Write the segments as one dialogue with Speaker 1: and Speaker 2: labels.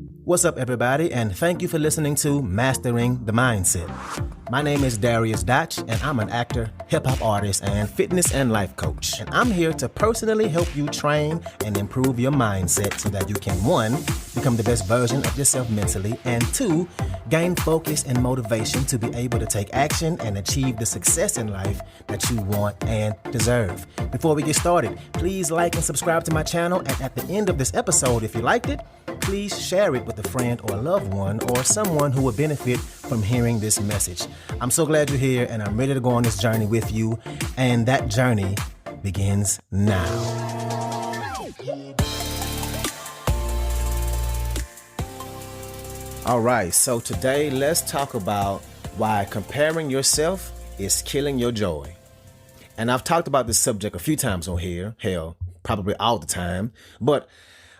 Speaker 1: What's up, everybody, and thank you for listening to Mastering the Mindset. My name is Dariusdotch, and I'm an actor, hip-hop artist, and fitness and life coach. And I'm here to personally help you train and improve your mindset so that you can, 1, become the best version of yourself mentally, and 2, gain focus and motivation to be able to take action and achieve the success in life that you want and deserve. Before we get started, please like and subscribe to my channel, and at the end of this episode, if you liked it, please share it with a friend or a loved one or someone who would benefit from hearing this message. I'm so glad you're here, and I'm ready to go on this journey with you, and that journey begins now. All right, so today let's talk about why comparing yourself is killing your joy. And I've talked about this subject a few times on here, hell, probably all the time, but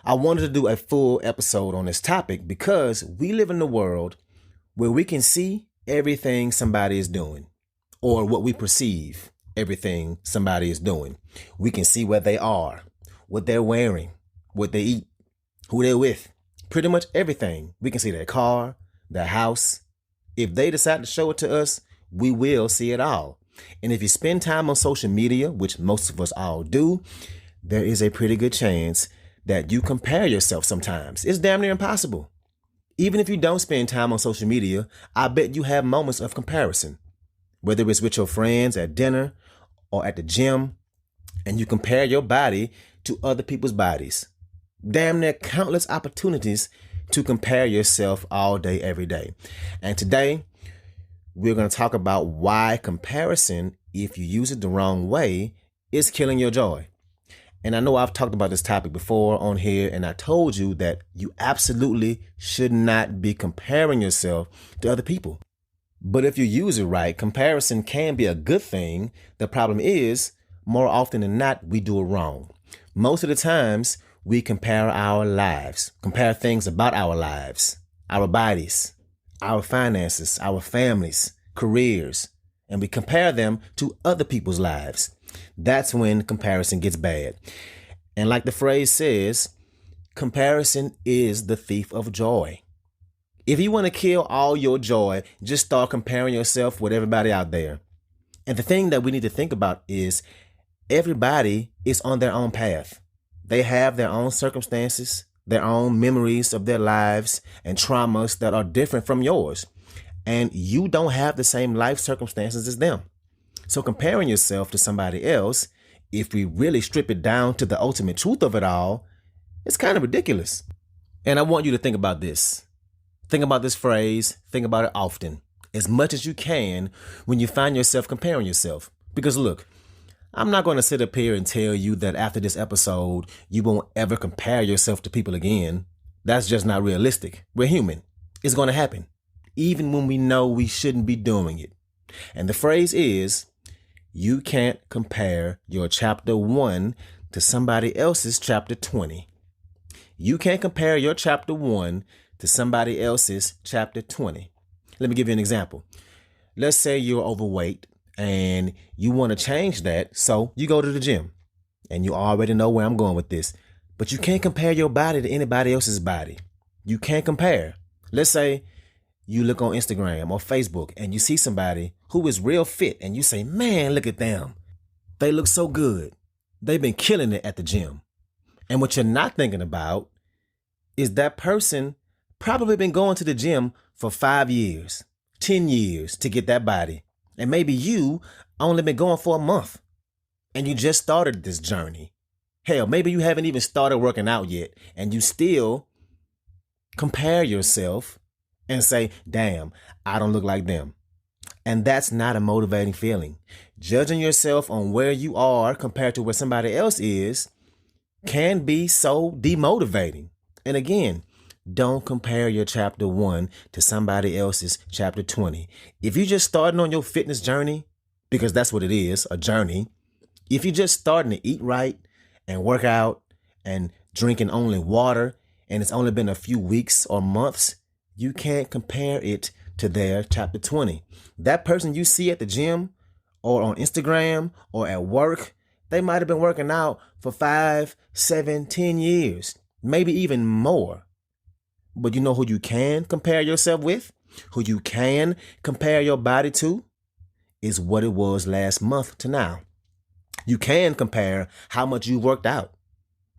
Speaker 1: I wanted to do a full episode on this topic because we live in a world where we can see everything somebody is doing, or what we perceive everything somebody is doing. We can see where they are, what they're wearing, what they eat, who they're with, pretty much everything. We can see their car, their house. If they decide to show it to us, we will see it all. And if you spend time on social media, which most of us all do, there is a pretty good chance that you compare yourself sometimes. It's damn near impossible. Even if you don't spend time on social media, I bet you have moments of comparison, whether it's with your friends at dinner or at the gym, and you compare your body to other people's bodies. Damn near countless opportunities to compare yourself all day, every day. And today, we're going to talk about why comparison, if you use it the wrong way, is killing your joy. And I know I've talked about this topic before on here, and I told you that you absolutely should not be comparing yourself to other people. But if you use it right, comparison can be a good thing. The problem is, more often than not, we do it wrong. Most of the times, we compare our lives, compare things about our lives, our bodies, our finances, our families, careers, and we compare them to other people's lives. That's when comparison gets bad. And like the phrase says, comparison is the thief of joy. If you want to kill all your joy, just start comparing yourself with everybody out there. And the thing that we need to think about is everybody is on their own path. They have their own circumstances, their own memories of their lives and traumas that are different from yours. And you don't have the same life circumstances as them. So comparing yourself to somebody else, if we really strip it down to the ultimate truth of it all, it's kind of ridiculous. And I want you to think about this. Think about this phrase. Think about it often, as much as you can when you find yourself comparing yourself. Because look, I'm not going to sit up here and tell you that after this episode, you won't ever compare yourself to people again. That's just not realistic. We're human. It's going to happen, even when we know we shouldn't be doing it. And the phrase is, you can't compare your chapter 1 to somebody else's chapter 20. You can't compare your chapter 1 to somebody else's chapter 20. Let me give you an example. Let's say you're overweight and you want to change that, so you go to the gym. And you already know where I'm going with this. But you can't compare your body to anybody else's body. You can't compare. Let's say you look on Instagram or Facebook and you see somebody who is real fit and you say, man, look at them. They look so good. They've been killing it at the gym. And what you're not thinking about is that person probably been going to the gym for 5 years, 10 years to get that body. And maybe you only been going for a month and you just started this journey. Hell, maybe you haven't even started working out yet and you still compare yourself and say, damn, I don't look like them. And that's not a motivating feeling. Judging yourself on where you are compared to where somebody else is can be so demotivating. And again, don't compare your chapter 1 to somebody else's chapter 20. If you're just starting on your fitness journey, because that's what it is, a journey. If you're just starting to eat right and work out and drinking only water, and it's only been a few weeks or months, you can't compare it to their chapter 20. That person you see at the gym or on Instagram or at work, they might have been working out for 5, 7, 10 years, maybe even more. But you know who you can compare yourself with? Who you can compare your body to? Is what it was last month to now. You can compare how much you worked out.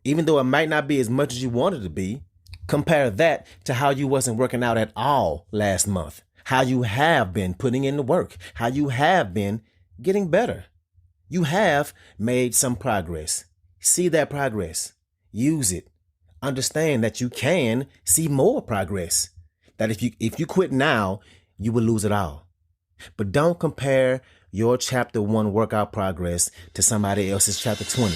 Speaker 1: Even though it might not be as much as you wanted to be, compare that to how you wasn't working out at all last month. How you have been putting in the work. How you have been getting better. You have made some progress. See that progress. Use it. Understand that you can see more progress. That if you quit now, you will lose it all. But don't compare your chapter 1 workout progress to somebody else's chapter 20.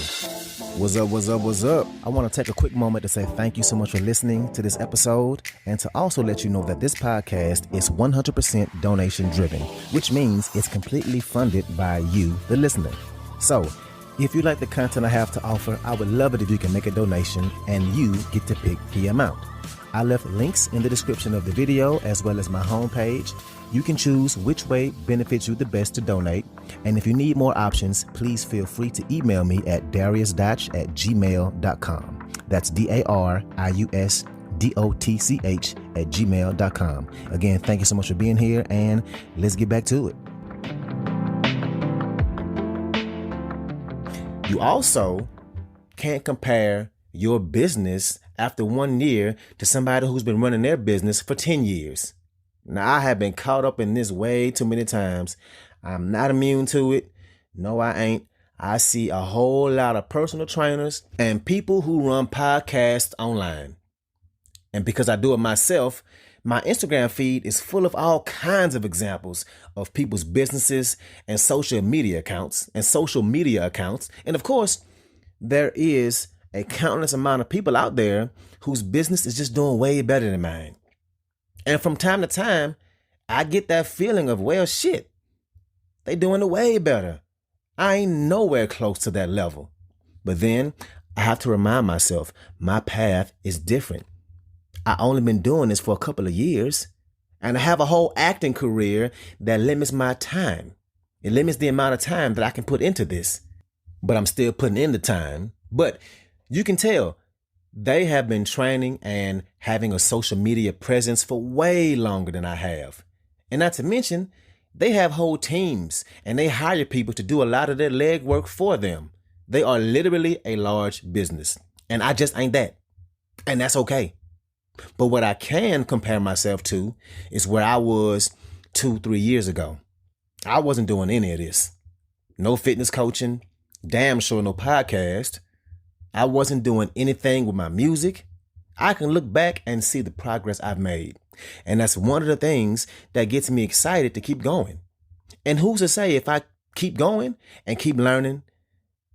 Speaker 1: What's up, what's up, what's up? I want to take a quick moment to say thank you so much for listening to this episode, and to also let you know that this podcast is 100% donation driven, which means it's completely funded by you, the listener. So, if you like the content I have to offer, I would love it if you can make a donation and you get to pick the amount. I left links in the description of the video as well as my homepage. You can choose which way benefits you the best to donate. And if you need more options, please feel free to email me at dariusdotch@gmail.com. That's dariusdotch@gmail.com. Again, thank you so much for being here, and let's get back to it. You also can't compare your business after 1 year to somebody who's been running their business for 10 years. Now, I have been caught up in this way too many times. I'm not immune to it. No, I ain't. I see a whole lot of personal trainers and people who run podcasts online. And because I do it myself, my Instagram feed is full of all kinds of examples of people's businesses and social media accounts. And of course, there is a countless amount of people out there whose business is just doing way better than mine. And from time to time, I get that feeling of, well, shit, they doing it way better. I ain't nowhere close to that level. But then I have to remind myself, my path is different. I only been doing this for a couple of years, and I have a whole acting career that limits my time. It limits the amount of time that I can put into this, but I'm still putting in the time. But you can tell they have been training and having a social media presence for way longer than I have. And not to mention, they have whole teams and they hire people to do a lot of their legwork for them. They are literally a large business, and I just ain't that. And that's okay. But what I can compare myself to is where I was 2-3 years ago. I wasn't doing any of this. No fitness coaching, damn sure no podcast. I wasn't doing anything with my music. I can look back and see the progress I've made. And that's one of the things that gets me excited to keep going. And who's to say if I keep going and keep learning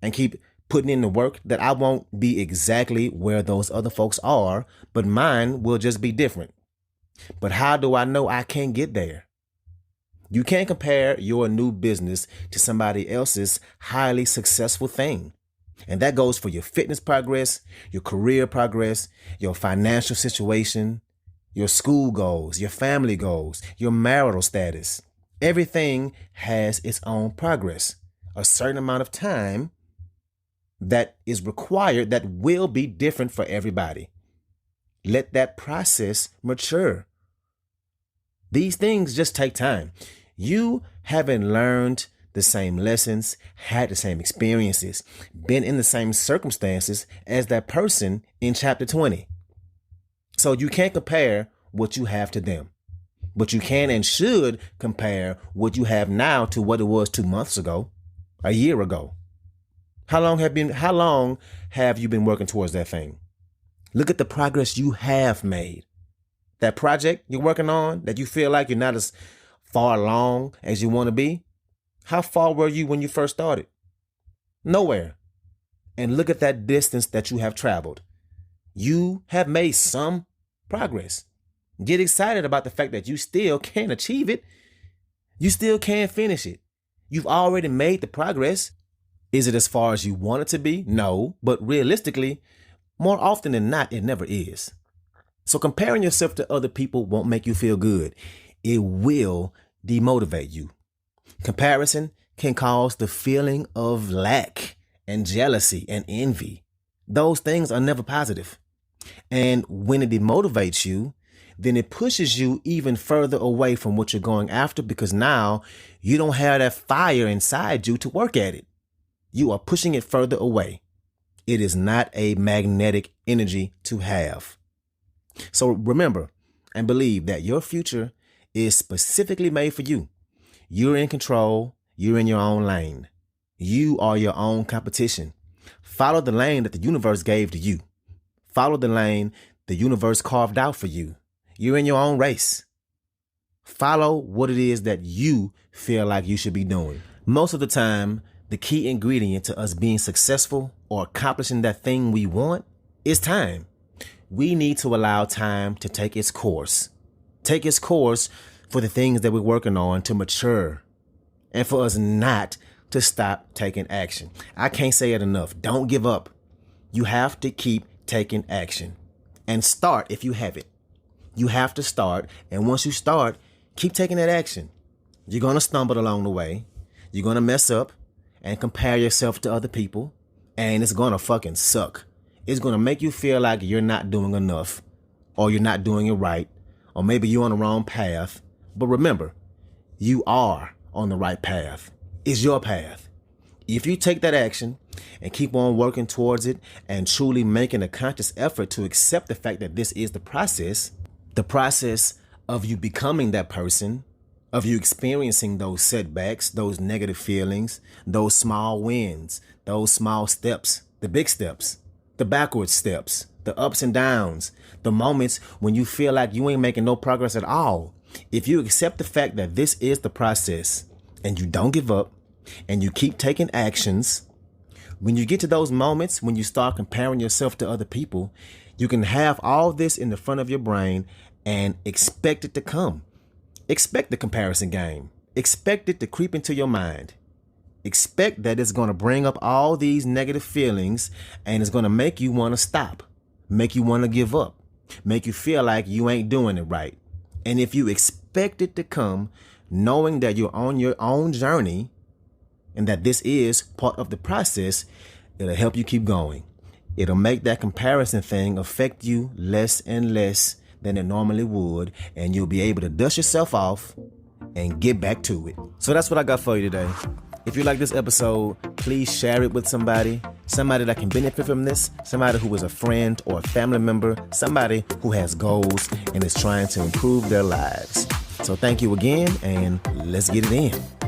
Speaker 1: and keep putting in the work that I won't be exactly where those other folks are, but mine will just be different. But how do I know I can't get there? You can't compare your new business to somebody else's highly successful thing. And that goes for your fitness progress, your career progress, your financial situation, your school goals, your family goals, your marital status. Everything has its own progress, a certain amount of time that is required that will be different for everybody. Let that process mature. These things just take time. You haven't learned the same lessons, had the same experiences, been in the same circumstances as that person in chapter 20. So you can't compare what you have to them, but you can and should compare what you have now to what it was 2 months ago, a year ago. How long have you been working towards that thing? Look at the progress you have made. That project you're working on that you feel like you're not as far along as you want to be. How far were you when you first started? Nowhere. And look at that distance that you have traveled. You have made some progress. Get excited about the fact that you still can achieve it. You still can finish it. You've already made the progress. Is it as far as you want it to be? No, but realistically, more often than not, it never is. So comparing yourself to other people won't make you feel good. It will demotivate you. Comparison can cause the feeling of lack and jealousy and envy. Those things are never positive. And when it demotivates you, then it pushes you even further away from what you're going after, because now you don't have that fire inside you to work at it. You are pushing it further away. It is not a magnetic energy to have. So remember and believe that your future is specifically made for you. You're in control. You're in your own lane. You are your own competition. Follow the lane that the universe gave to you. Follow the lane the universe carved out for you. You're in your own race. Follow what it is that you feel like you should be doing. Most of the time, the key ingredient to us being successful or accomplishing that thing we want is time. We need to allow time to take its course. Take its course for the things that we're working on to mature, and for us not to stop taking action. I can't say it enough. Don't give up. You have to keep taking action and start if you haven't. You have to start. And once you start, keep taking that action. You're going to stumble along the way. You're going to mess up and compare yourself to other people. And it's going to fucking suck. It's going to make you feel like you're not doing enough, or you're not doing it right, or maybe you're on the wrong path. But remember, you are on the right path. It's your path. If you take that action and keep on working towards it and truly making a conscious effort to accept the fact that this is the process of you becoming that person, of you experiencing those setbacks, those negative feelings, those small wins, those small steps, the big steps, the backward steps, the ups and downs, the moments when you feel like you ain't making no progress at all. If you accept the fact that this is the process and you don't give up and you keep taking actions, when you get to those moments when you start comparing yourself to other people, you can have all this in the front of your brain and expect it to come. Expect the comparison game. Expect it to creep into your mind. Expect that it's going to bring up all these negative feelings, and it's going to make you want to stop, make you want to give up, make you feel like you ain't doing it right. And if you expect it to come, knowing that you're on your own journey and that this is part of the process, it'll help you keep going. It'll make that comparison thing affect you less and less than it normally would, and you'll be able to dust yourself off and get back to it. So that's what I got for you today. If you like this episode, please share it with somebody that can benefit from this, somebody who is a friend or a family member, somebody who has goals and is trying to improve their lives. So thank you again, and let's get it in.